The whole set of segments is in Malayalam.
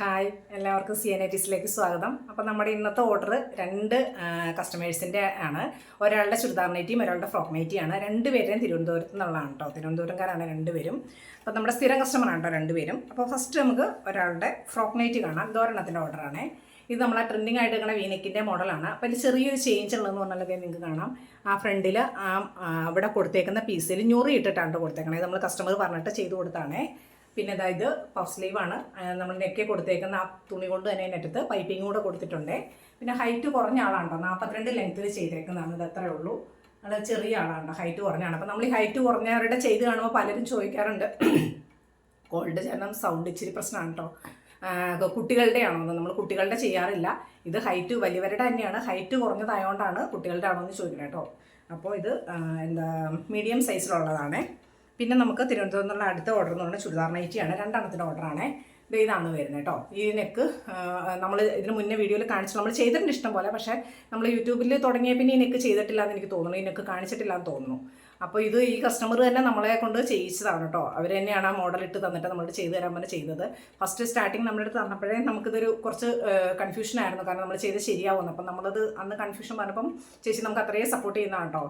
ഹായ് എല്ലാവർക്കും CNITസിലേക്ക് സ്വാഗതം. അപ്പോൾ നമ്മുടെ ഇന്നത്തെ ഓർഡർ രണ്ട് കസ്റ്റമേഴ്സിൻ്റെ ആണ്. ഒരാളുടെ ചുരിദാർ നൈറ്റിയും ഒരാളുടെ ഫ്രോക്ക് നൈറ്റിയാണ്. രണ്ടുപേരും തിരുവനന്തപുരത്ത് നിന്നുള്ളതാണ് കേട്ടോ. തിരുവനന്തപുരംകാരാണ് രണ്ടുപേരും. അപ്പോൾ നമ്മുടെ സ്ഥിരം കസ്റ്റമറാണ് കേട്ടോ രണ്ടുപേരും. അപ്പോൾ ഫസ്റ്റ് നമുക്ക് ഒരാളുടെ ഫ്രോക്ക് നൈറ്റി കാണാം. ഇതൊരെണ്ണത്തിൻ്റെ ഓർഡറാണ്. ഇത് നമ്മളെ ട്രെൻഡിങ് ആയിട്ട് ഇങ്ങനെ വീനെക്കിൻ്റെ മോഡലാണ്. അപ്പോൾ ഇതിൽ ചെറിയൊരു ചേഞ്ച് ഉള്ളതെന്ന് പറഞ്ഞാൽ നിങ്ങൾക്ക് കാണാം. ആ ഫ്രണ്ടിൽ അവിടെ കൊടുത്തേക്കുന്ന പീസിൽ ഞൊറി ഇട്ടിട്ടാണ് കൊടുത്തേക്കണത്. നമ്മൾ കസ്റ്റമർ പറഞ്ഞിട്ട് ചെയ്ത് കൊടുത്താണേ. പിന്നെ അതായത് പഫ് സ്ലീവാണ്. നമ്മൾ നെക്കെ കൊടുത്തേക്കുന്ന ആ തുണി കൊണ്ട് തന്നെ അതിനകത്ത് പൈപ്പിംഗ് കൂടെ കൊടുത്തിട്ടുണ്ട്. പിന്നെ ഹൈറ്റ് കുറഞ്ഞ ആളാണോ, 42 ലെങ്ത്തിൽ ചെയ്തേക്കുന്നതാണ്. ഇത് അത്രേ ഉള്ളൂ. അത് ചെറിയ ആളാണ്, ഹൈറ്റ് കുറഞ്ഞാണ്. അപ്പോൾ നമ്മൾ ഈ ഹൈറ്റ് കുറഞ്ഞവരുടെ ചെയ്ത് കാണുമ്പോൾ പലരും ചോദിക്കാറുണ്ട്, കോൾഡ് ചേർന്ന സൗണ്ട് ഇച്ചിരി പ്രശ്നമാണ് കേട്ടോ, കുട്ടികളുടെ ആണോ എന്ന്. നമ്മൾ കുട്ടികളുടെ ചെയ്യാറില്ല. ഇത് ഹൈറ്റ് വലിയവരുടെ തന്നെയാണ്. ഹൈറ്റ് കുറഞ്ഞതായതുകൊണ്ടാണ് കുട്ടികളുടെ ആണോ എന്ന് ചോദിക്കുന്നത് കേട്ടോ. അപ്പോൾ ഇത് മീഡിയം സൈസിലുള്ളതാണ്. പിന്നെ നമുക്ക് തിരുവനന്തപുരത്ത് നിന്നുള്ള അടുത്ത ഓർഡർ എന്ന് പറഞ്ഞാൽ ചുരിദാർ നൈറ്റിയാണ്. രണ്ടെണ്ണത്തിൻ്റെ ഓർഡറാണ്. ഇതാണ് വരുന്നത് കേട്ടോ. ഈ നെക്ക് നമ്മൾ ഇതിന് മുന്നേ വീഡിയോയിൽ കാണിച്ചു, നമ്മൾ ചെയ്തിട്ടുണ്ട് ഇഷ്ടം പോലെ. പക്ഷേ നമ്മൾ യൂട്യൂബിൽ തുടങ്ങിയ പിന്നെ ഈ നെക്ക് ചെയ്തിട്ടില്ല എന്ന് എനിക്ക് തോന്നുന്നു, ഈ നെക്ക് കാണിച്ചിട്ടില്ല എന്ന് തോന്നുന്നു. അപ്പോൾ ഇത് ഈ കസ്റ്റമർ തന്നെ നമ്മളെ കൊണ്ട് ചെയ്യിച്ചതാണ് കേട്ടോ. അവർ തന്നെയാണ് ആ മോഡൽ ഇട്ട് തന്നിട്ട് നമ്മളോട് ചെയ്തു തരാൻ പറഞ്ഞ് ചെയ്തത്. ഫസ്റ്റ് സ്റ്റാർട്ടിങ് നമ്മളെടുത്ത് തന്നപ്പോഴേ നമുക്കിതൊരു കുറച്ച് കൺഫ്യൂഷൻ ആയിരുന്നു, കാരണം നമ്മൾ ചെയ്ത് ശരിയാവുന്നു. അപ്പം നമ്മളത് അന്ന് കൺഫ്യൂഷൻ പറഞ്ഞപ്പം ചേച്ചി നമുക്ക് അത്രയും സപ്പോർട്ട് ചെയ്യുന്നതാണ് കേട്ടോ.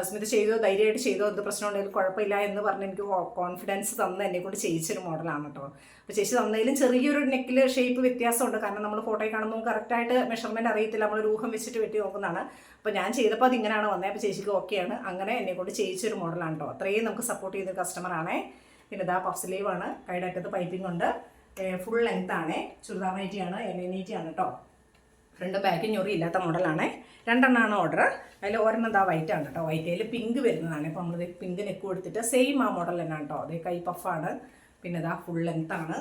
സ്മിത് ചെയ്തോ, ധൈര്യമായിട്ട് ചെയ്തോ, എന്ത് പ്രശ്നം ഉണ്ടെങ്കിലും കുഴപ്പമില്ല എന്ന് പറഞ്ഞ് എനിക്ക് കോൺഫിഡൻസ് തന്ന് എന്നെ കൊണ്ട് ചെയ്യിച്ചൊരു മോഡലാണ് കേട്ടോ. അപ്പോൾ ചേച്ചി തന്നതിലും ചെറിയൊരു നെക്കിൽ ഷേപ്പ് വ്യത്യാസമുണ്ട്, കാരണം നമ്മൾ ഫോട്ടോയിൽ കാണുമ്പോൾ കറക്റ്റായിട്ട് മെഷർമെൻറ്റ് അറിയത്തില്ല, നമ്മൾ ഊഹം വെച്ചിട്ട് വെട്ടി നോക്കുന്നതാണ്. അപ്പോൾ ഞാൻ ചെയ്തപ്പോൾ അത് ഇങ്ങനെയാണ് വന്നത്. അപ്പോൾ ചേച്ചിക്ക് ഓക്കെയാണ്. അങ്ങനെ എന്നെ കൊണ്ട് ചെയ്യിച്ചൊരു മോഡലാണ് കേട്ടോ. അത്രയും നമുക്ക് സപ്പോർട്ട് ചെയ്തൊരു കസ്റ്റമറാണേ. പിന്നെ ഇതാ പഫ് സ്ലീവാണ്, കൈയുടെ അറ്റത്ത് പൈപ്പിംഗ് ഉണ്ട്, ഫുൾ ലെങ്ത് ആണ്, ചുരിദാർ നൈറ്റിയാണ്, നൈറ്റിയാണ് കേട്ടോ. ഫ്രണ്ട് ബാക്ക് ഞൊറി ഇല്ലാത്ത മോഡലാണ്. രണ്ടെണ്ണമാണ് ഓർഡർ. അതിൽ ഒരെണ്ണം ഇതാ വൈറ്റ് ആണ് കേട്ടോ. വൈറ്റയിൽ പിങ്ക് വരുന്നതാണ്. ഇപ്പോൾ നമ്മൾ പിങ്ക് നെക്ക് കൊടുത്തിട്ട് സെയിം ആ മോഡൽ തന്നെയാണ് കേട്ടോ. അതേ കൈ പഫാണ്. പിന്നെ ഇതാ ഫുൾ ലെങ്ത് ആണ്.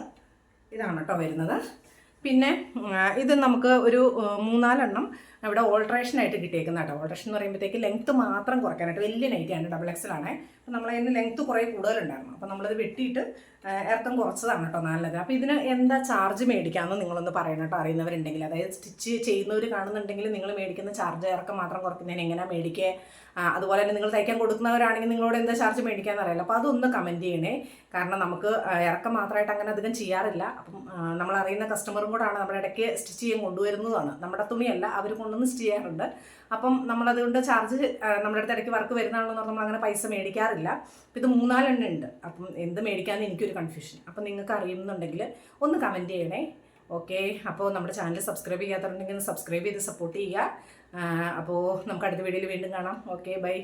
ഇതാണ് കേട്ടോ വരുന്നത്. പിന്നെ ഇത് നമുക്ക് ഒരു 3-4 ഇവിടെ ഓൾട്രേഷനായിട്ട് കിട്ടിയേക്കുന്ന കേട്ടോ. ഓൾട്രേഷൻ എന്ന് പറയുമ്പോഴത്തേക്ക് ലെങ്ത്ത് മാത്രം കുറയ്ക്കാനായിട്ട് വലിയ നൈറ്റിയാണ്, XXL ആണ്. അപ്പോൾ നമ്മളതിന് ലെങ്ത്ത് കുറേ കൂടുതലുണ്ടായിരുന്നു. അപ്പോൾ നമ്മളത് വെട്ടിയിട്ട് ഇറക്കം കുറച്ചതാണ് കേട്ടോ നല്ലത്. അപ്പോൾ ഇതിന് എന്താ ചാർജ് മേടിക്കാമെന്ന് നിങ്ങളൊന്ന് പറയണം കേട്ടോ, അറിയുന്നവരുണ്ടെങ്കിൽ. അതായത് സ്റ്റിച്ച് ചെയ്യുന്നവർ കാണുന്നുണ്ടെങ്കിൽ നിങ്ങൾ മേടിക്കുന്ന ചാർജ് ഇറക്കം മാത്രം കുറയ്ക്കുന്നതിന് എങ്ങനെയാണ് മേടിക്കുക, അതുപോലെ തന്നെ നിങ്ങൾ തയ്ക്കാൻ കൊടുക്കുന്നവരാണെങ്കിൽ നിങ്ങളോട് എന്താ ചാർജ് മേടിക്കാമെന്ന് അറിയില്ല. അപ്പോൾ അതൊന്ന് കമൻറ്റ് ചെയ്യണേ. കാരണം നമുക്ക് ഇറക്കം മാത്രമായിട്ട് അങ്ങനെ അധികം ചെയ്യാറില്ല. അപ്പം നമ്മൾ അറിയുന്ന കസ്റ്റമറും കൂടാണ്, നമ്മുടെ ഇടയ്ക്ക് സ്റ്റിച്ച് ചെയ്യാൻ കൊണ്ടുവരുന്നതാണ്. നമ്മുടെ തുണിയല്ല, അവർ കൊണ്ടുവന്ന് സ്റ്റിച്ച് ചെയ്യാറുണ്ട്. അപ്പം നമ്മളതുകൊണ്ട് ചാർജ് നമ്മുടെ അടുത്ത് ഇടയ്ക്ക് വർക്ക് വരുന്നതാണെന്ന് പറഞ്ഞാൽ നമ്മൾ അങ്ങനെ പൈസ മേടിക്കാറില്ല. അപ്പോൾ ഇത് 3-4 ഉണ്ട്. അപ്പം എന്ത് മേടിക്കാമെന്ന് എനിക്കൊരു കൺഫ്യൂഷൻ. അപ്പം നിങ്ങൾക്ക് അറിയുന്നുണ്ടെങ്കിൽ ഒന്ന് കമൻറ്റ് ചെയ്യണേ. ഓക്കെ, അപ്പോൾ നമ്മുടെ ചാനൽ സബ്സ്ക്രൈബ് ചെയ്യാത്തതുണ്ടെങ്കിൽ സബ്സ്ക്രൈബ് ചെയ്ത് സപ്പോർട്ട് ചെയ്യുക. അപ്പോൾ നമുക്ക് അടുത്ത വീഡിയോയിൽ വീണ്ടും കാണാം. Okay, by.